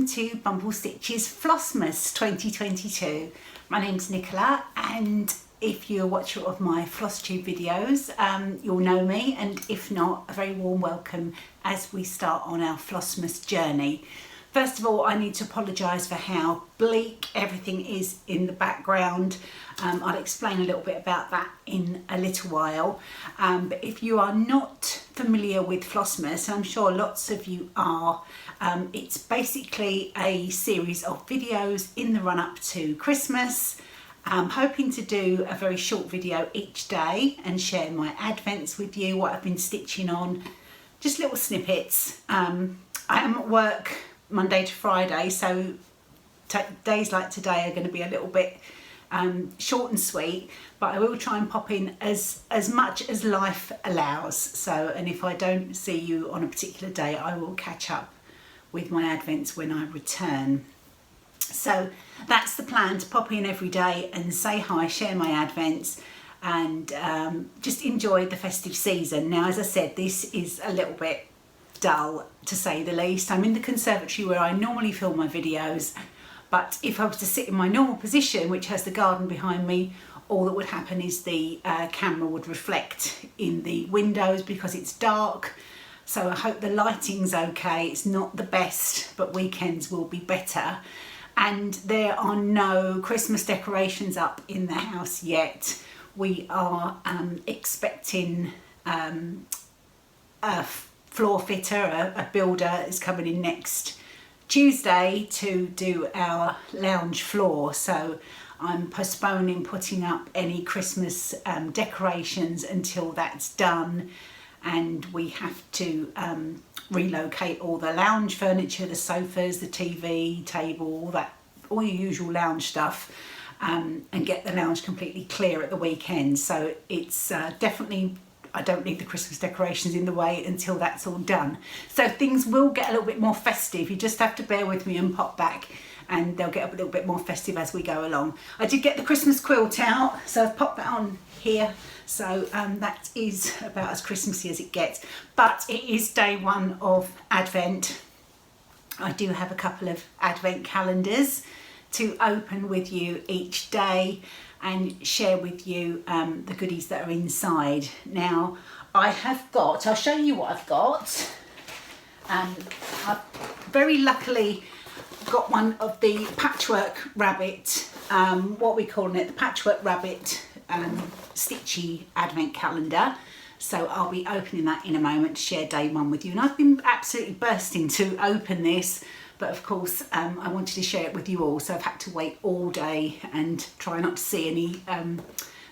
welcome to Bumble Stitch's Flossmas 2022. My name's Nicola, and if you're a watcher of my FlossTube videos, you'll know me, and if not, a very warm welcome as we start on our Flossmas journey. First of all, I need to apologise for how bleak everything is in the background. I'll explain a little bit about that in a little while. But if you are not familiar with Flossmas, and I'm sure lots of you are, it's basically a series of videos in the run-up to Christmas. I'm hoping to do a very short video each day and share my advents with you, what I've been stitching on, just little snippets. I am at work Monday to Friday, so days like today are going to be a little bit short and sweet, but I will try and pop in as much as life allows. So, and if I don't see you on a particular day, I will catch up with my advents when I return. So that's the plan, to pop in every day and say hi, share my advents, and just enjoy the festive season. Now, as I said, this is a little bit dull, to say the least. I'm in the conservatory where I normally film my videos, but if I was to sit in my normal position, which has the garden behind me, all that would happen is the camera would reflect in the windows because it's dark. So I hope the lighting's okay. It's not the best, but weekends will be better. And there are no Christmas decorations up in the house yet. We are expecting a floor fitter, a builder is coming in next Tuesday to do our lounge floor. So I'm postponing putting up any Christmas decorations until that's done, and we have to relocate all the lounge furniture, the sofas, the TV table, all your usual lounge stuff, and get the lounge completely clear at the weekend. So it's definitely, I don't need the Christmas decorations in the way until that's all done. So things will get a little bit more festive. You just have to bear with me and pop back, and they'll get a little bit more festive as we go along. I did get the Christmas quilt out, so I've popped that on here. So that is about as Christmassy as it gets. But it is day one of Advent. I do have a couple of Advent calendars to open with you each day and share with you the goodies that are inside. Now, I'll show you what I've got. I've very luckily got one of the patchwork rabbit, what we calling it, the patchwork rabbit Stitchy advent calendar. So I'll be opening that in a moment to share day one with you. And I've been absolutely bursting to open this, but of course I wanted to share it with you all, so I've had to wait all day and try not to see any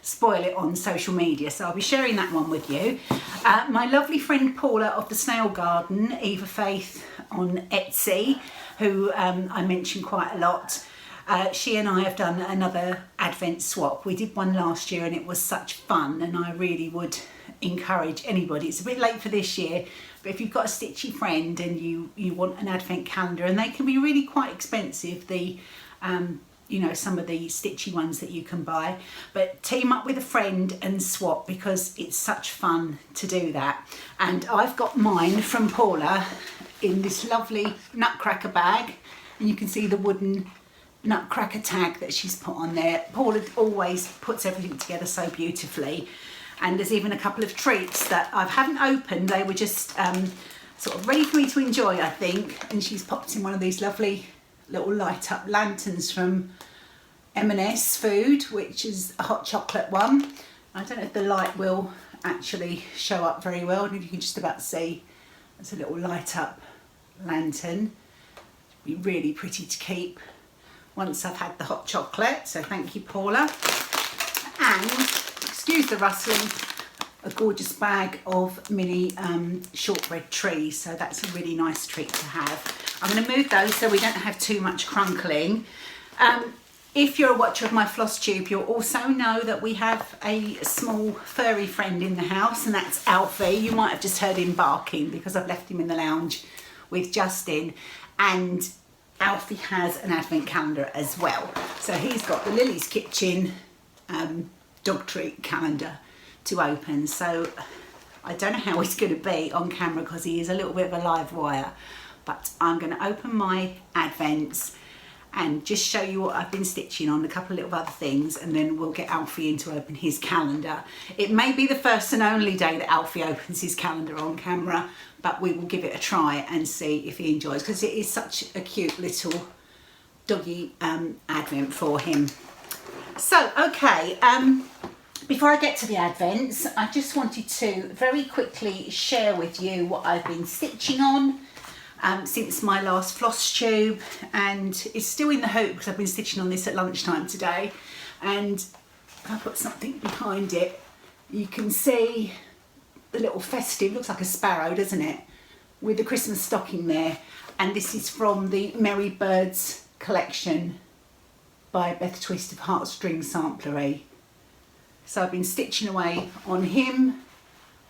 spoil it on social media. So I'll be sharing that one with you. My lovely friend Paula of the Snail Garden, Eva Faith on Etsy, who I mention quite a lot, she and I have done another Advent swap. We did one last year and it was such fun, and I really would encourage anybody. It's a bit late for this year, but if you've got a stitchy friend and you want an Advent calendar, and they can be really quite expensive, the you know, some of the stitchy ones that you can buy, but team up with a friend and swap, because it's such fun to do that. And I've got mine from Paula in this lovely nutcracker bag, and you can see the wooden nutcracker tag that she's put on there. Paula always puts everything together so beautifully, and there's even a couple of treats that I haven't opened. They were just sort of ready for me to enjoy, I think, and she's popped in one of these lovely little light up lanterns from M&S Food, which is a hot chocolate one. I don't know if the light will actually show up very well, and if you can just about see, it's a little light up lantern. Be really pretty to keep once I've had the hot chocolate, so thank you, Paula. And, excuse the rustling, a gorgeous bag of mini shortbread trees, so that's a really nice treat to have. I'm going to move those so we don't have too much crunkling. If you're a watcher of my FlossTube, you'll also know that we have a small furry friend in the house, and that's Alfie. You might have just heard him barking because I've left him in the lounge with Justin, and Alfie has an advent calendar as well. So he's got the Lily's Kitchen dog treat calendar to open. So I don't know how he's going to be on camera because he is a little bit of a live wire, but I'm going to open my advents and just show you what I've been stitching on, a couple of little other things, and then we'll get Alfie in to open his calendar. It may be the first and only day that Alfie opens his calendar on camera, but we will give it a try and see if he enjoys, because it is such a cute little doggy advent for him. So, okay, before I get to the advents, I just wanted to very quickly share with you what I've been stitching on since my last floss tube, and it's still in the hoop because I've been stitching on this at lunchtime today. And if I put something behind it, you can see the little festive, looks like a sparrow, doesn't it, with the Christmas stocking there. And this is from the Merry Birds collection by Beth Twist of Heartstring Samplery. So I've been stitching away on him,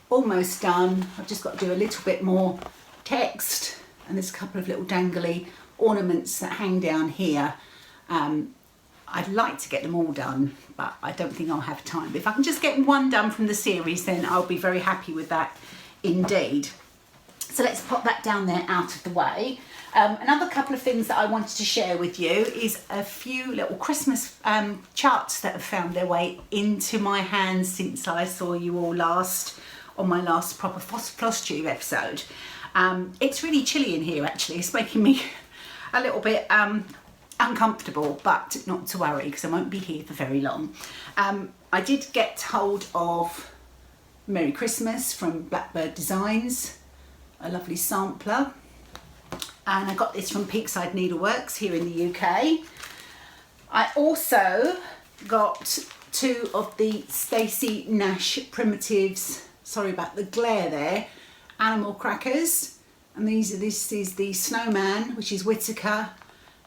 almost done. I've just got to do a little bit more text, and there's a couple of little dangly ornaments that hang down here. I'd like to get them all done, but I don't think I'll have time. But if I can just get one done from the series, then I'll be very happy with that indeed. So let's pop that down there out of the way. Another couple of things that I wanted to share with you is a few little Christmas charts that have found their way into my hands since I saw you all last on my last proper floss tube episode. It's really chilly in here actually. It's making me a little bit uncomfortable, but not to worry because I won't be here for very long. I did get hold of Merry Christmas from Blackbird Designs, a lovely sampler, and I got this from Peakside Needleworks here in the UK. I also got two of the Stacey Nash Primitives, sorry about the glare there, animal crackers, and this is the Snowman, which is Whitaker,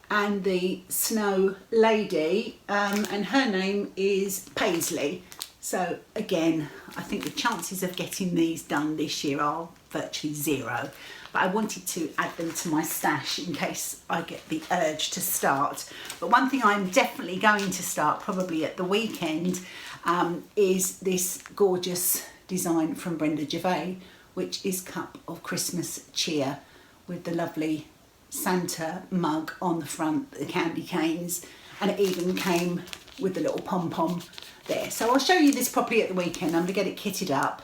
and the Snow Lady, and her name is Paisley. So again, I think the chances of getting these done this year are virtually zero, but I wanted to add them to my stash in case I get the urge to start. But one thing I'm definitely going to start probably at the weekend is this gorgeous design from Brenda Gervais, which is Cup of Christmas Cheer, with the lovely Santa mug on the front, the candy canes, and it even came with the little pom-pom there. So I'll show you this properly at the weekend. I'm going to get it kitted up,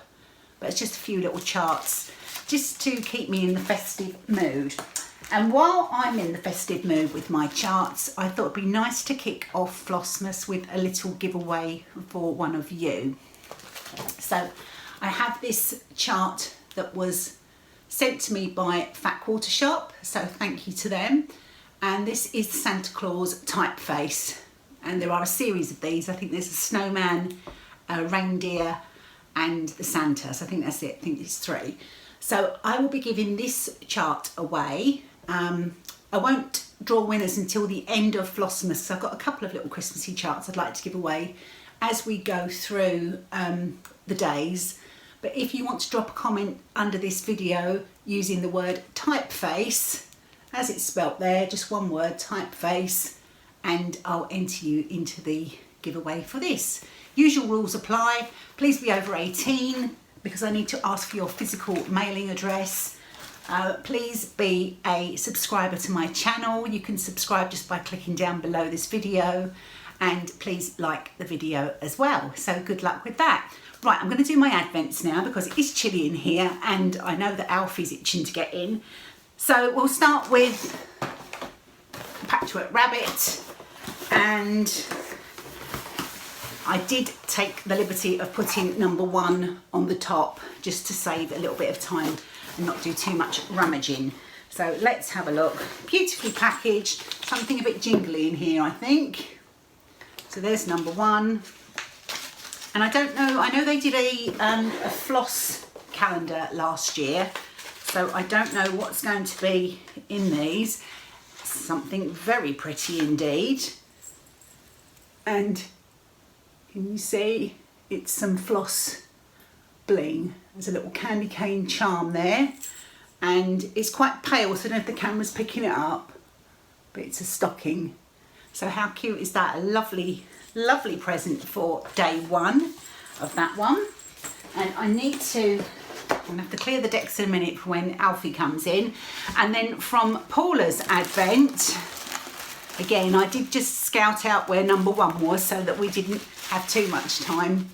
but it's just a few little charts just to keep me in the festive mood. And while I'm in the festive mood with my charts, I thought it'd be nice to kick off Flossmas with a little giveaway for one of you. So I have this chart that was sent to me by Fat Quarter Shop, so thank you to them. And this is Santa Claus typeface, and there are a series of these. I think there's a snowman, a reindeer, and the Santa. So I think that's it. I think it's 3. So I will be giving this chart away. I won't draw winners until the end of Flossmas. So I've got a couple of little Christmassy charts I'd like to give away as we go through the days. But if you want to drop a comment under this video using the word typeface, as it's spelt there, just one word, typeface, and I'll enter you into the giveaway for this. Usual rules apply. Please be over 18 because I need to ask for your physical mailing address. Please be a subscriber to my channel. You can subscribe just by clicking down below this video, and please like the video as well. So good luck with that. Right, I'm going to do my advents now because it is chilly in here and I know that Alfie's itching to get in. So we'll start with Patchwork Rabbit, and I did take the liberty of putting number 1 on the top just to save a little bit of time and not do too much rummaging. So let's have a look. Beautifully packaged, something a bit jingly in here I think. So there's number 1. And I don't know, I know they did a floss calendar last year, so I don't know what's going to be in these. Something very pretty indeed. And can you see it's some floss bling. There's a little candy cane charm there, and it's quite pale, so I don't know if the camera's picking it up, but it's a stocking. So how cute is that? A lovely, lovely present for day 1 of that one. And I need to I'm gonna have to clear the decks in a minute for when Alfie comes in. And then from Paula's Advent, again, I did just scout out where number 1 was so that we didn't have too much time.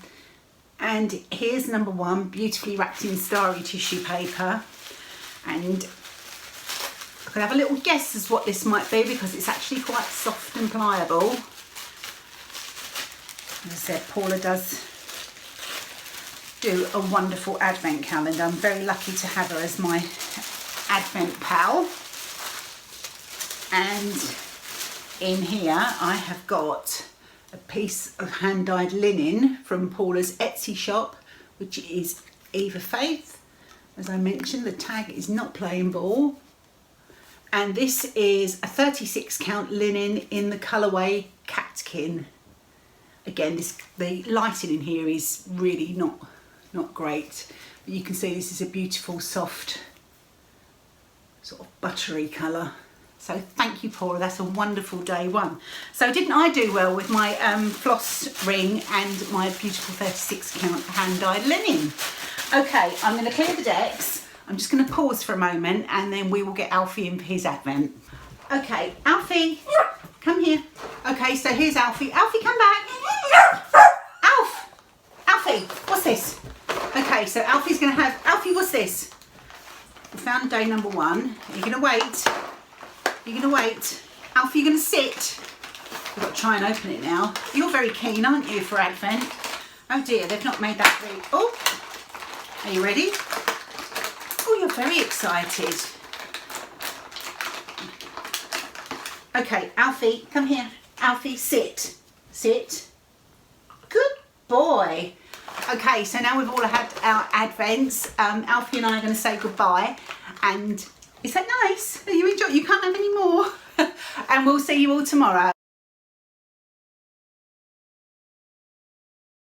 And here's number 1, beautifully wrapped in starry tissue paper. And I could have a little guess as what this might be because it's actually quite soft and pliable. As I said, Paula does do a wonderful Advent calendar. I'm very lucky to have her as my Advent pal. And in here I have got a piece of hand-dyed linen from Paula's Etsy shop, which is Eva Faith. As I mentioned, the tag is not plain ball. And this is a 36 count linen in the colourway Catkin. Again, the lighting in here is really not great, but you can see this is a beautiful, soft, sort of buttery colour. So thank you, Paula, that's a wonderful day 1. So didn't I do well with my floss ring and my beautiful 36 count hand-dyed linen? Okay, I'm going to clear the decks. I'm just going to pause for a moment and then we will get Alfie in for his Advent. Okay, Alfie, come here. Okay, so here's Alfie. Alfie, come back. Alfie, what's this? Okay, so Alfie's going to have... Alfie, what's this? We found day number 1. Are you going to wait? You're going to wait? Alfie, you're going to sit? We've got to try and open it now. You're very keen, aren't you, for Advent? Oh dear, they've not made that very... Oh, are you ready? Oh, you're very excited. Okay, Alfie, come here. Alfie, sit. Sit. Good boy. Okay, so now we've all had our Advents. Alfie and I are going to say goodbye. And is that nice? Are you enjoying? You can't have any more. And we'll see you all tomorrow.